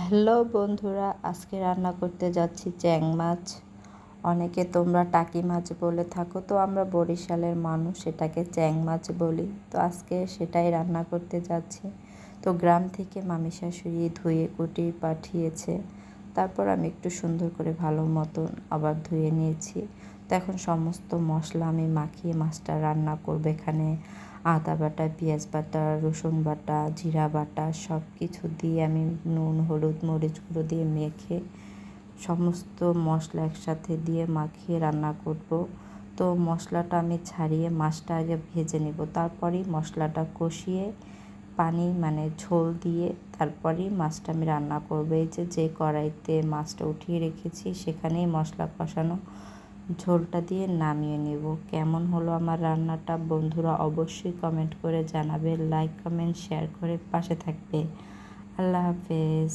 Hello বন্ধুরা, আজকে রান্না করতে যাচ্ছি চ্যাং মাছ। অনেকে তোমরা টাকি মাছ বলে থাকো, তো আমরা বরিশালের মানুষ, সেটাকে চ্যাং মাছ বলি। তো আজকে সেটাই রান্না করতে যাচ্ছি। তো গ্রাম থেকে মামি শাশুড়ি ধুয়ে কুটিয়ে পাঠিয়েছে, তারপর আমি একটু সুন্দর করে ভালো মতন আবার ধুয়ে নিয়েছি। তো এখন সমস্ত মশলা আমি মাখিয়ে মাছটা রান্না করবো। এখানে আদা বাটা, পেঁয়াজ বাটা, রসুন বাটা, জিরা বাটা সব কিছু দিয়ে আমি নুন, হলুদ, মরিচ গুঁড়ো দিয়ে মেখে সমস্ত মশলা একসাথে দিয়ে মাখিয়ে রান্না করব। তো মশলাটা আমি ছাড়িয়ে মাছটা আগে ভেজে নেব, তারপরেই মশলাটা কষিয়ে পানি ঝোল দিয়ে তারপরেই মাছটা আমি রান্না করবো। এই যে কড়াইতে মাছটা উঠিয়ে রেখেছি সেখানেই মশলা কষানো ঝোলটা দিয়ে নামিয়ে নেব। কেমন হলো আমার রান্নাটা বন্ধুরা অবশ্যই কমেন্ট করে জানাবে, লাইক কমেন্ট শেয়ার করে পাশে থাকবে। আল্লাহ হাফেজ।